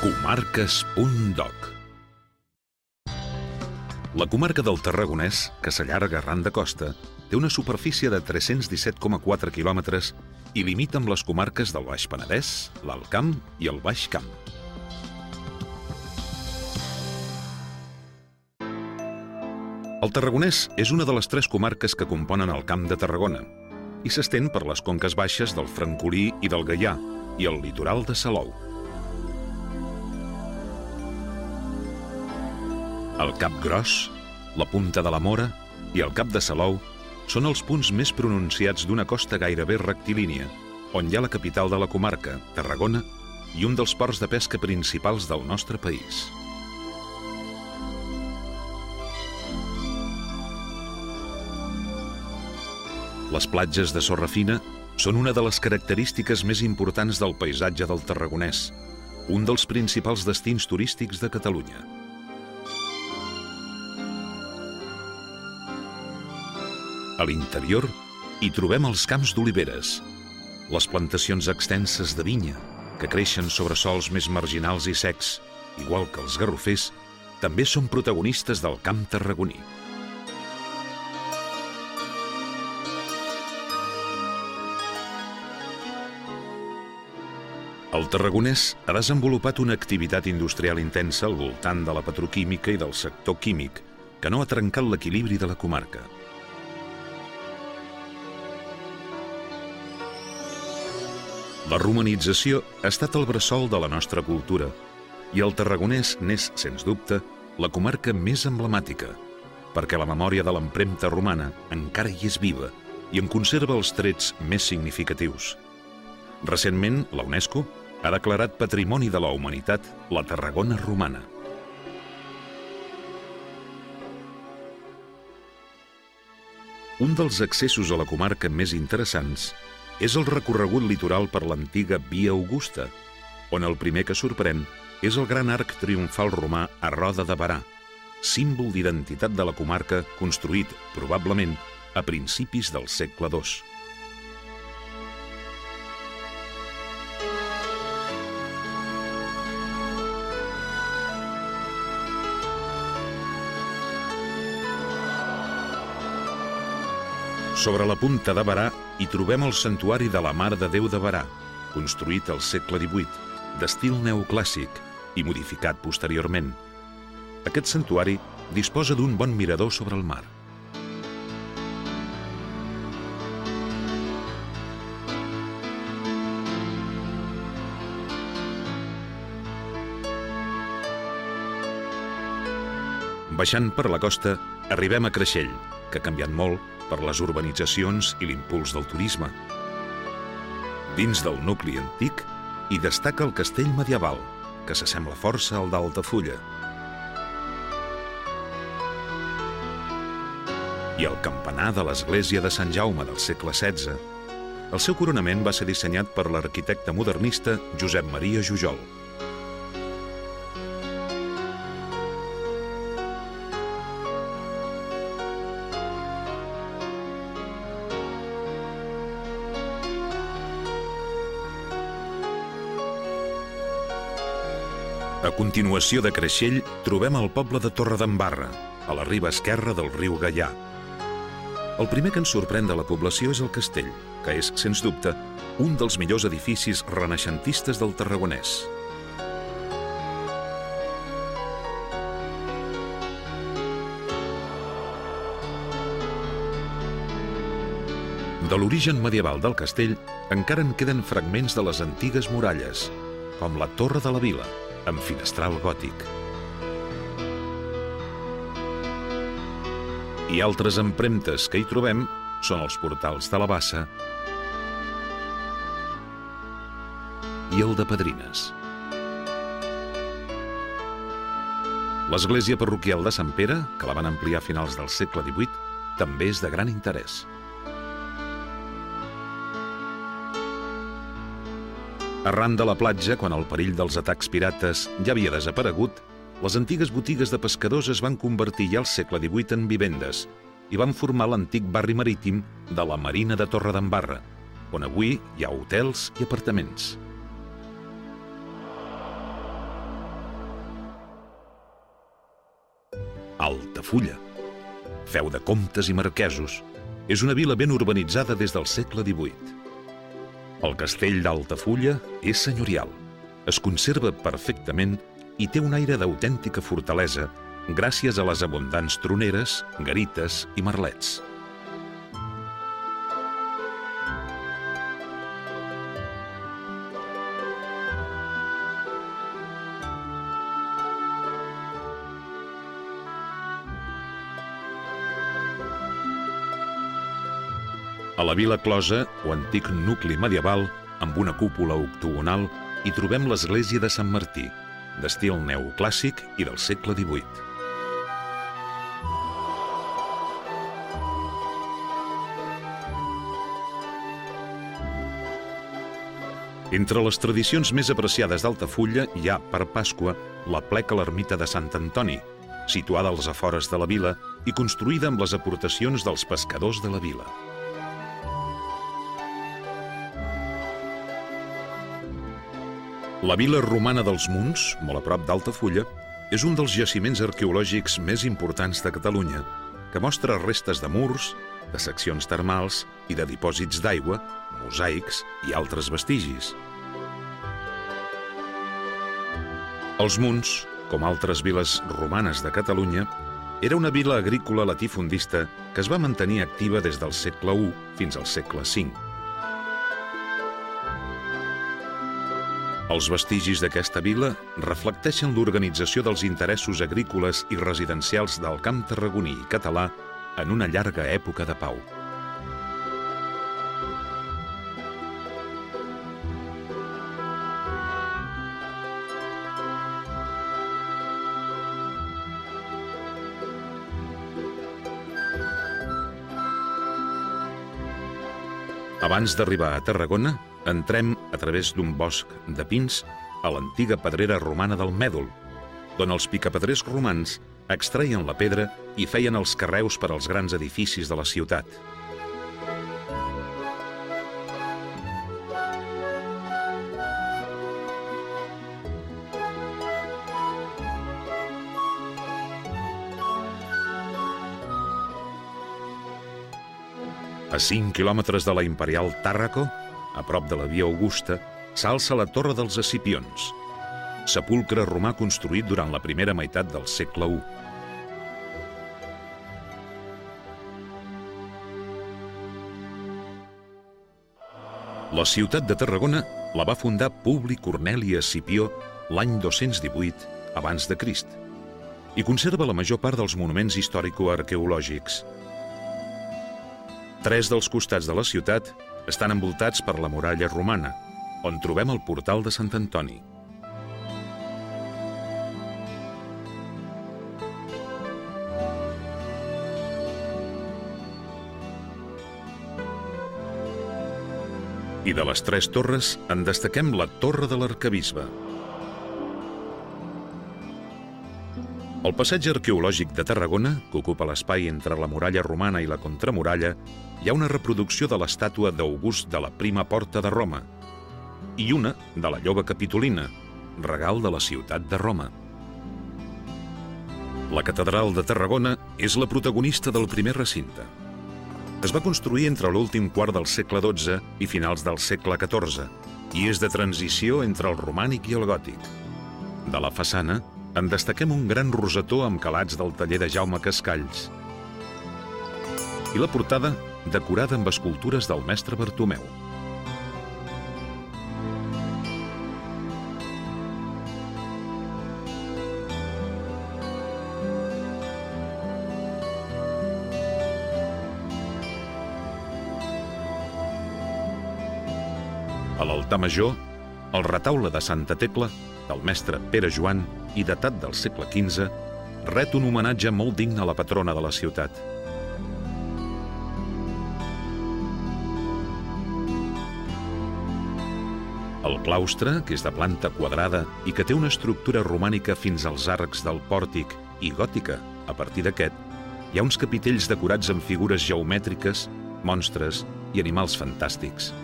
Comarques.doc. La comarca del Tarragonès, que s'allarga arran de costa, té una superfície de 317,4 quilòmetres i limita amb les comarques del Baix Penedès, l'Alt Camp i el Baix Camp. El Tarragonès és una de les 3 comarques que componen el Camp de Tarragona i s'estén per les conques baixes del Francolí i del Gaià i el litoral de Salou. El Cap Gros, la Punta de la Mora i el Cap de Salou són els punts més pronunciats d'una costa gairebé rectilínia, on hi ha la capital de la comarca, Tarragona, i un dels ports de pesca principals del nostre país. Les platges de sorra fina són una de les característiques més importants del paisatge del Tarragonès, un dels principals destins turístics de Catalunya. A l'interior hi trobem els camps d'oliveres, les plantacions extenses de vinya, que creixen sobre sòls més marginals i secs, igual que els garrofers, també són protagonistes del camp tarragoní. El Tarragonès ha desenvolupat una activitat industrial intensa al voltant de la petroquímica i del sector químic, que no ha trencat l'equilibri de la comarca. La romanització ha estat el bressol de la nostra cultura i el Tarragonès n'és, sens dubte, la comarca més emblemàtica, perquè la memòria de l'empremta romana encara hi és viva i en conserva els trets més significatius. Recentment, la UNESCO ha declarat Patrimoni de la Humanitat la Tarragona romana. Un dels accessos a la comarca més interessants és el recorregut litoral per l'antiga Via Augusta, on el primer que sorprèn és el gran arc triomfal romà a Roda de Berà, símbol d'identitat de la comarca construït, probablement, a principis del segle II. Sobre la Punta de Berà hi trobem el santuari de la Mare de Déu de Berà, construït al segle XVIII, d'estil neoclàssic i modificat posteriorment. Aquest santuari disposa d'un bon mirador sobre el mar. Baixant per la costa, arribem a Creixell, que ha canviat molt per les urbanitzacions i l'impuls del turisme. Dins del nucli antic hi destaca el castell medieval, que s'assembla força al d'Altafulla. I el campanar de l'església de Sant Jaume del segle XVI. El seu coronament va ser dissenyat per l'arquitecte modernista Josep Maria Jujol. A continuació de Creixell trobem el poble de Torredembarra, a la riba esquerra del riu Gaià. El primer que ens sorprèn de la població és el castell, que és, sens dubte, un dels millors edificis renaixentistes del Tarragonès. De l'origen medieval del castell encara en queden fragments de les antigues muralles, com la Torre de la Vila, amb finestral gòtic. I altres empremtes que hi trobem són els portals de la Bassa i el de Padrines. L'església parroquial de Sant Pere, que la van ampliar a finals del segle XVIII, també és de gran interès. Arran de la platja, quan el perill dels atacs pirates ja havia desaparegut, les antigues botigues de pescadors es van convertir ja al segle XVIII en vivendes i van formar l'antic barri marítim de la Marina de Torredembarra, on avui hi ha hotels i apartaments. d'Altafulla. Feu de comtes i marquesos, és una vila ben urbanitzada des del segle XVIII. El castell d'Altafulla és senyorial, es conserva perfectament i té un aire d'autèntica fortalesa gràcies a les abundants troneres, garites i merlets. A la vila closa, o antic nucli medieval, amb una cúpula octogonal, hi trobem l'església de Sant Martí, d'estil neoclàssic i del segle XVIII. Entre les tradicions més apreciades d'Altafulla hi ha, per Pasqua, l'aplec a l'ermita de Sant Antoni, situada als afores de la vila i construïda amb les aportacions dels pescadors de la vila. La vila romana dels Munts, molt a prop d'Altafulla, és un dels jaciments arqueològics més importants de Catalunya, que mostra restes de murs, de seccions termals i de dipòsits d'aigua, mosaics i altres vestigis. Els Munts, com altres viles romanes de Catalunya, era una vila agrícola latifundista que es va mantenir activa des del segle I fins al segle V. Els vestigis d'aquesta vila reflecteixen l'organització dels interessos agrícoles i residencials del camp tarragoní i català en una llarga època de pau. Abans d'arribar a Tarragona, entrem a través d'un bosc de pins a l'antiga pedrera romana del Mèdol, d'on els picapedrers romans extreien la pedra i feien els carreus per als grans edificis de la ciutat. A 5 quilòmetres de la imperial Tàrraco, a prop de la via Augusta, s'alça la Torre dels Escipions, sepulcre romà construït durant la primera meitat del segle I. La ciutat de Tarragona la va fundar Publi Corneli Escipió l'any 218 abans de Crist i conserva la major part dels monuments històrico-arqueològics. 3 dels costats de la ciutat estan envoltats per la muralla romana, on trobem el portal de Sant Antoni. I de les 3 torres en destaquem la Torre de l'Arquebisbe. Al passeig arqueològic de Tarragona, que ocupa l'espai entre la muralla romana i la contramuralla, hi ha una reproducció de l'estàtua d'August de la Prima Porta de Roma i una de la lloba capitolina, regal de la ciutat de Roma. La catedral de Tarragona és la protagonista del primer recinte. Es va construir entre l'últim quart del segle XII i finals del segle XIV i és de transició entre el romànic i el gòtic. De la façana en destaquem un gran rosetó amb calats del taller de Jaume Cascalls i la portada decorada amb escultures del mestre Bartomeu. A l'altar major, el retaule de Santa Tecla, del mestre Pere Joan i datat del segle XV, ret un homenatge molt digne a la patrona de la ciutat. El claustre, que és de planta quadrada i que té una estructura romànica fins als arcs del pòrtic i gòtica, a partir d'aquest, hi ha uns capitells decorats amb figures geomètriques, monstres i animals fantàstics.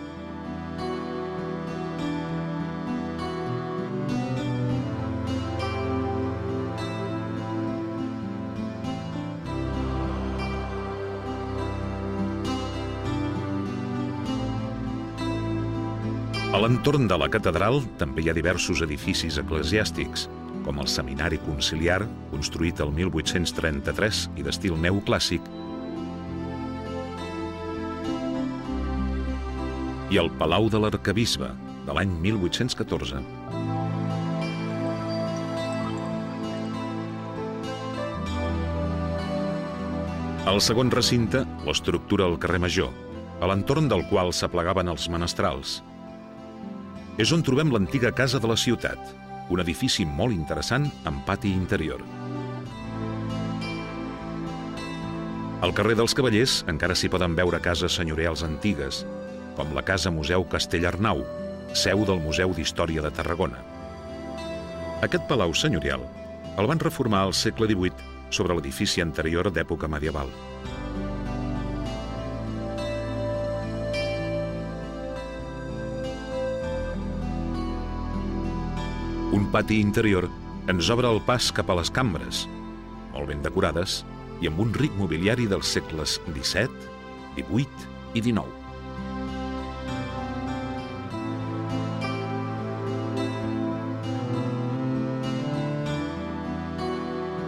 l'entorn de la catedral també hi ha diversos edificis eclesiàstics, com el Seminari Conciliar, construït el 1833 i d'estil neoclàssic, i el Palau de l'Arquebisbe, de l'any 1814. Al segon recinte, l'estructura al carrer Major, a l'entorn del qual s'aplegaven els menestrals. És on trobem l'antiga casa de la ciutat, un edifici molt interessant amb pati interior. Al carrer dels Cavallers encara s'hi poden veure cases senyorials antigues, com la Casa Museu Castellarnau, seu del Museu d'Història de Tarragona. Aquest palau senyorial el van reformar al segle XVIII sobre l'edifici anterior d'època medieval. Un pati interior ens obre el pas cap a les cambres, molt ben decorades i amb un ric mobiliari dels segles XVII, XVIII i XIX.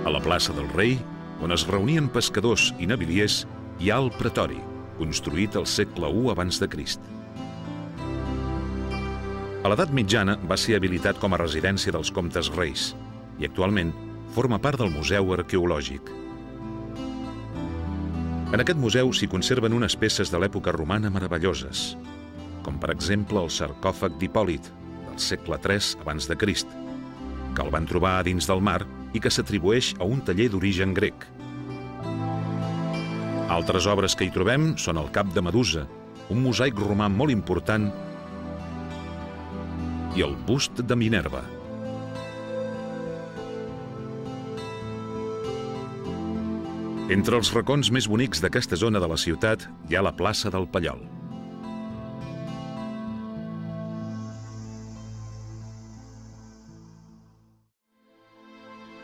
A la plaça del Rei, on es reunien pescadors i naviliers, hi ha el Pretori, construït al segle I abans de Crist. A l'edat mitjana va ser habilitat com a residència dels comtes reis i actualment forma part del Museu Arqueològic. En aquest museu s'hi conserven unes peces de l'època romana meravelloses, com per exemple el sarcòfag d'Hipòlit, del segle III abans de Crist, que el van trobar a dins del mar i que s'atribueix a un taller d'origen grec. Altres obres que hi trobem són el Cap de Medusa, un mosaic romà molt important, i el bust de Minerva. Entre els racons més bonics d'aquesta zona de la ciutat hi ha la plaça del Pallol.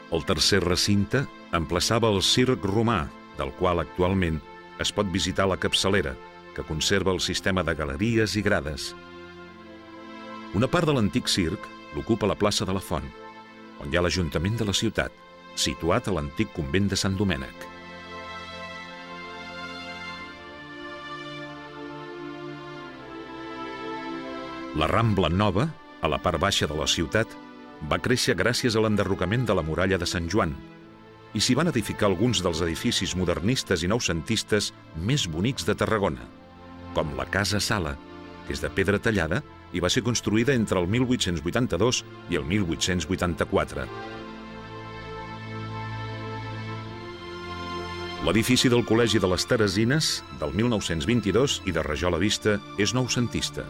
El tercer recinte emplaçava el circ romà, del qual actualment es pot visitar la capçalera, que conserva el sistema de galeries i grades. Una part de l'antic circ l'ocupa la plaça de la Font, on hi ha l'Ajuntament de la ciutat, situat a l'antic convent de Sant Domènec. La Rambla Nova, a la part baixa de la ciutat, va créixer gràcies a l'enderrocament de la muralla de Sant Joan, i s'hi van edificar alguns dels edificis modernistes i noucentistes més bonics de Tarragona, com la Casa Sala, que és de pedra tallada i va ser construïda entre el 1882 i el 1884. L'edifici del Col·legi de les Teresines, del 1922 i de Rajola Vista, és noucentista.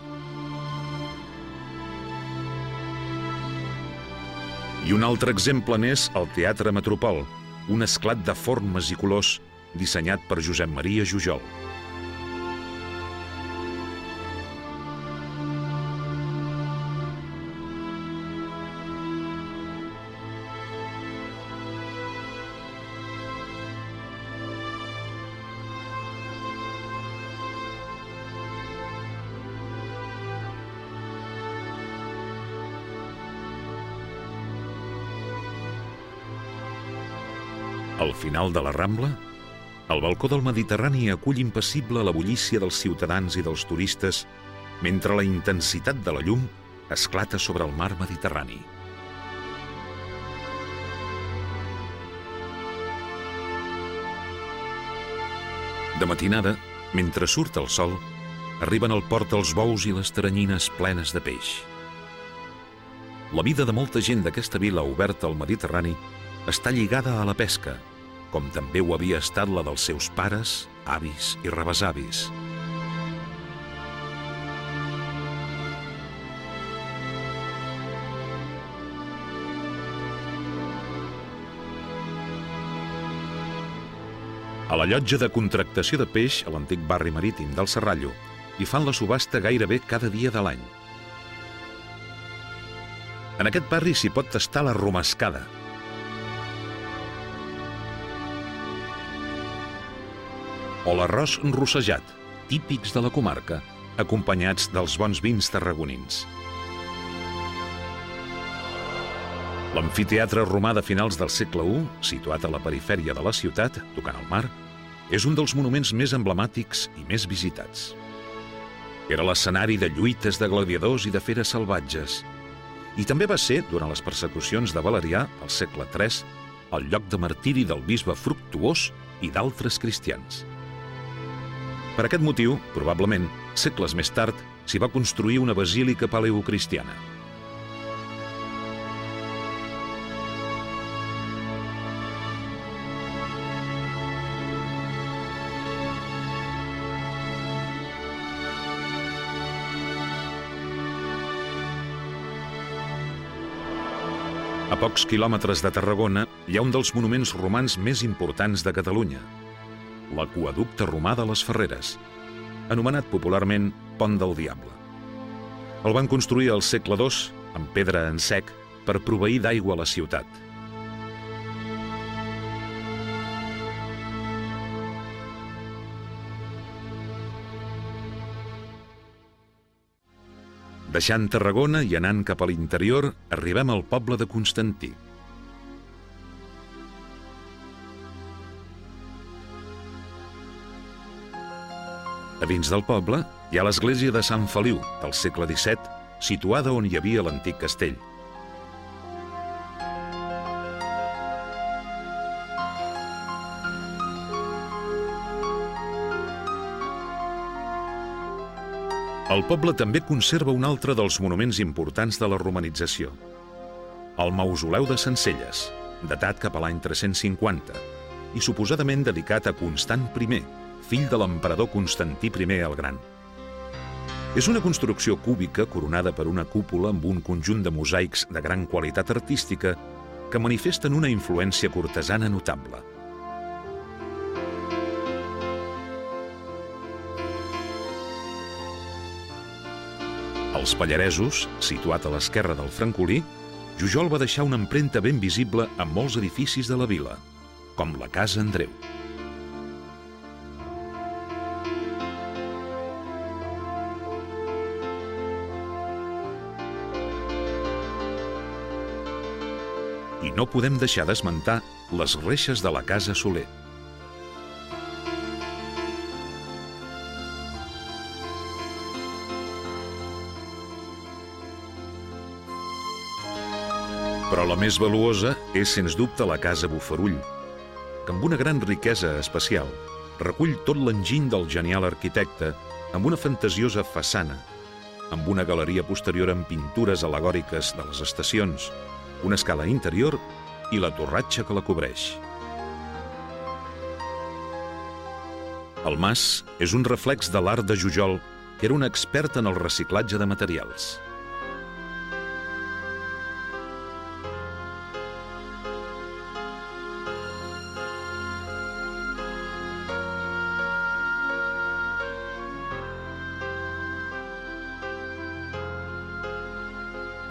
I un altre exemple n'és el Teatre Metropol, un esclat de formes i colors dissenyat per Josep Maria Jujol. Al final de la Rambla, el balcó del Mediterrani acull impassible la bullícia dels ciutadans i dels turistes, mentre la intensitat de la llum esclata sobre el mar Mediterrani. De matinada, mentre surt el sol, arriben al port els bous i les teranyines plenes de peix. La vida de molta gent d'aquesta vila oberta al Mediterrani està lligada a la pesca, com també ho havia estat la dels seus pares, avis i rebesavis. A la llotja de contractació de peix a l'antic barri marítim del Serrallo hi fan la subhasta gairebé cada dia de l'any. En aquest barri s'hi pot tastar la romescada, o l'arròs rossejat, típics de la comarca, acompanyats dels bons vins tarragonins. L'amfiteatre romà de finals del segle I, situat a la perifèria de la ciutat, tocant al mar, és un dels monuments més emblemàtics i més visitats. Era l'escenari de lluites de gladiadors i de feres salvatges, i també va ser, durant les persecucions de Valerià, al segle III, el lloc de martiri del bisbe Fructuós i d'altres cristians. Per aquest motiu, probablement, segles més tard, s'hi va construir una basílica paleocristiana. A pocs quilòmetres de Tarragona hi ha un dels monuments romans més importants de Catalunya, l'aqüeducte romà de les Ferreres, anomenat popularment Pont del Diable. El van construir al segle II, amb pedra en sec, per proveir d'aigua a la ciutat. Deixant Tarragona i anant cap a l'interior, arribem al poble de Constantí. A dins del poble hi ha l'església de Sant Feliu, del segle XVII, situada on hi havia l'antic castell. El poble també conserva un altre dels monuments importants de la romanització, el mausoleu de Sencelles, datat cap a l'any 350, i suposadament dedicat a Constant I, fill de l'emperador Constantí I el Gran. És una construcció cúbica coronada per una cúpula amb un conjunt de mosaics de gran qualitat artística que manifesten una influència cortesana notable. Als Pallaresos, situat a l'esquerra del Francolí, Jujol va deixar una empremta ben visible en molts edificis de la vila, com la Casa Andreu. I no podem deixar d'esmentar les reixes de la Casa Soler. Però la més valuosa és, sens dubte, la Casa Bofarull, que amb una gran riquesa espacial recull tot l'enginy del genial arquitecte amb una fantasiosa façana, amb una galeria posterior amb pintures al·legòriques de les estacions, una escala interior i la torratxa que la cobreix. El mas és un reflex de l'art de Jujol, que era un expert en el reciclatge de materials.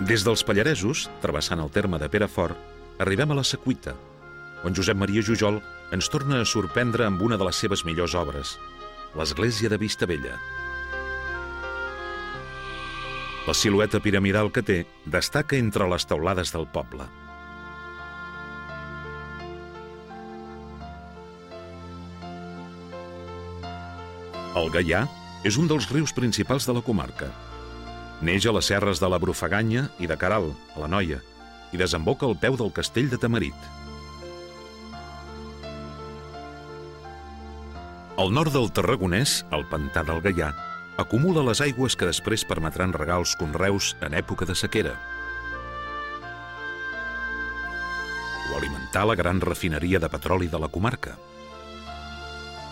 Des dels Pallaresos, travessant el terme de Perafort, arribem a la Secuita, on Josep Maria Jujol ens torna a sorprendre amb una de les seves millors obres, l'església de Vistabella. La silueta piramidal que té destaca entre les teulades del poble. El Gaià és un dels rius principals de la comarca. Neix a les serres de la Brufaganya i de Caral, a la Noia, i desemboca al peu del castell de Tamarit. Al nord del Tarragonès, el pantà del Gaià acumula les aigües que després permetran regar els conreus en època de sequera o alimentar la gran refineria de petroli de la comarca.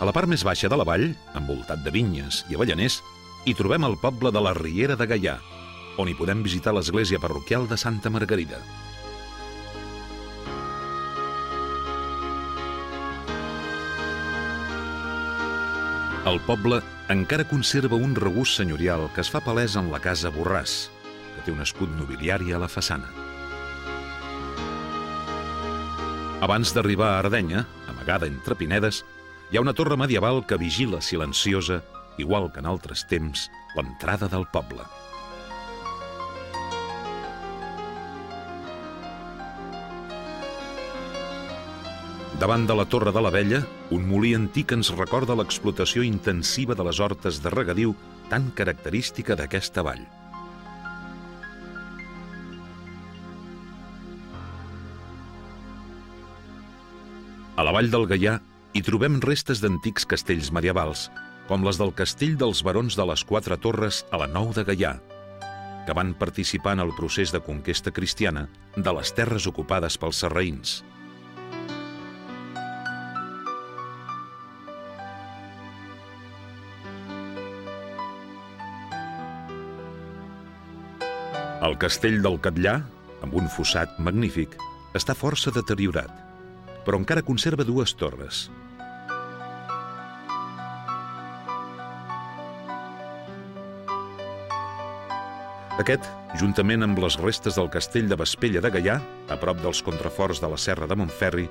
A la part més baixa de la vall, envoltat de vinyes i avellaners, hi trobem el poble de la Riera de Gaià, on hi podem visitar l'església parroquial de Santa Margarida. El poble encara conserva un regust senyorial que es fa palès en la casa Borràs, que té un escut nobiliari a la façana. Abans d'arribar a Ardenya, amagada entre pinedes, hi ha una torre medieval que vigila silenciosa igual que en altres temps, l'entrada del poble. Davant de la Torre de l'Abella, un molí antic ens recorda l'explotació intensiva de les hortes de regadiu tan característica d'aquesta vall. A la vall del Gaià hi trobem restes d'antics castells medievals, com les del castell dels barons de les Quatre Torres a la Nou de Gaià, que van participar en el procés de conquesta cristiana de les terres ocupades pels sarraïns. El castell del Catllà, amb un fossat magnífic, està força deteriorat, però encara conserva dues torres. Aquest, juntament amb les restes del castell de Vespella de Gaià, a prop dels contraforts de la Serra de Montferri,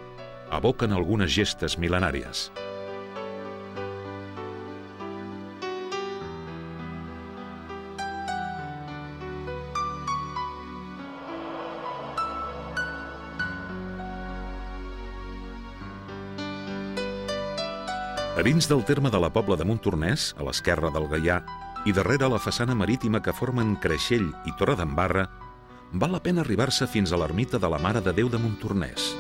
evoquen algunes gestes mil·lenàries. A dins del terme de la Pobla de Montornès, a l'esquerra del Gaià, i darrere la façana marítima que formen Creixell i Torredembarra, val la pena arribar-se fins a l'ermita de la Mare de Déu de Montornès.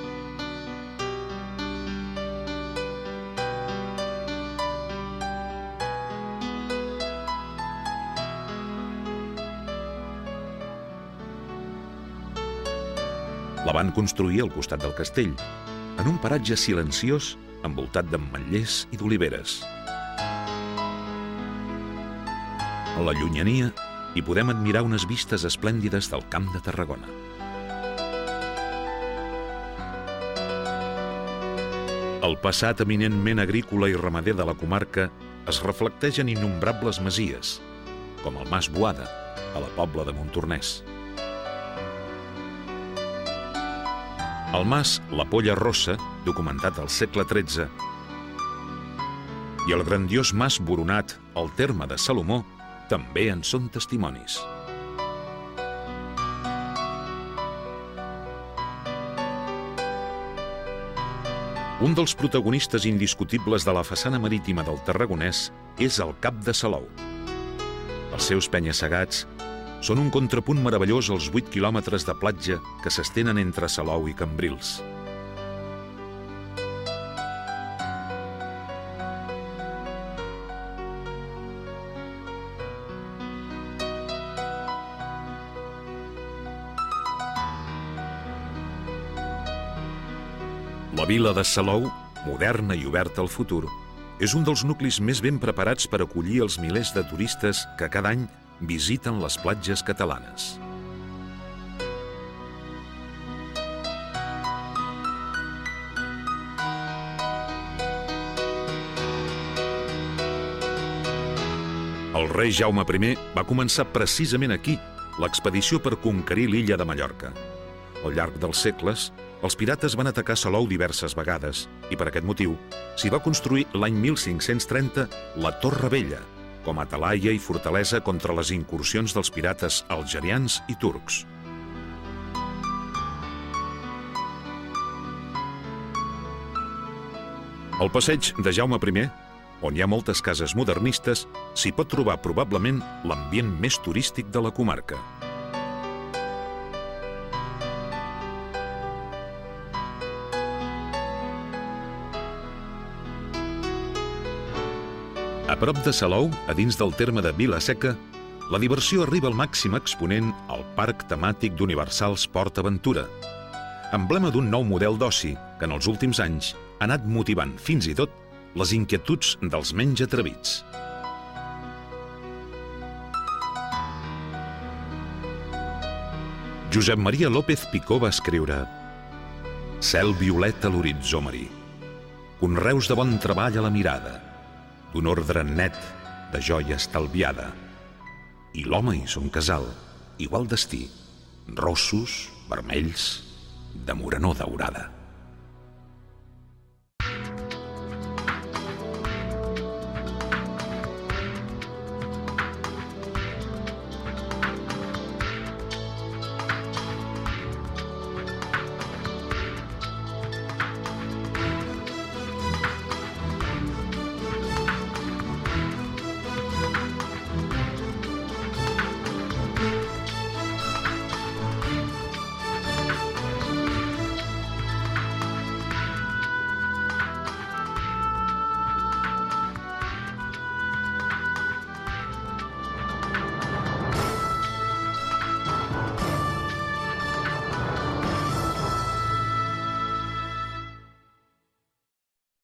La van construir al costat del castell, en un paratge silenciós envoltat d'ametllers i d'oliveres. A la llunyania hi podem admirar unes vistes esplèndides del Camp de Tarragona. El passat eminentment agrícola i ramader de la comarca es reflecteix en innombrables masies, com el Mas Boada, a la Pobla de Montornès. El mas La Polla Rossa, documentat al segle XIII, i el grandiós mas Boronat, al terme de Salomó, també en són testimonis. Un dels protagonistes indiscutibles de la façana marítima del Tarragonès és el Cap de Salou. Els seus penya-segats són un contrapunt meravellós als 8 quilòmetres de platja que s'estenen entre Salou i Cambrils. La vila de Salou, moderna i oberta al futur, és un dels nuclis més ben preparats per acollir els milers de turistes que cada any visiten les platges catalanes. El rei Jaume I va començar precisament aquí l'expedició per conquerir l'illa de Mallorca. Al llarg dels segles, els pirates van atacar Salou diverses vegades i per aquest motiu s'hi va construir l'any 1530 la Torre Vella, com a talaia i fortalesa contra les incursions dels pirates algerians i turcs. Al passeig de Jaume I, on hi ha moltes cases modernistes, s'hi pot trobar probablement l'ambient més turístic de la comarca. A prop de Salou, a dins del terme de Vila-seca, la diversió arriba al màxim exponent al Parc Temàtic d'Universals Port Aventura, emblema d'un nou model d'oci que en els últims anys ha anat motivant fins i tot les inquietuds dels menys atrevits. Josep Maria López Picó va escriure: «Cel violet a l'horitzó marí, conreus de bon treball a la mirada, d'un ordre net, de joia estalviada, i l'home i son casal, igual destí, rossos, vermells, de morenor daurada».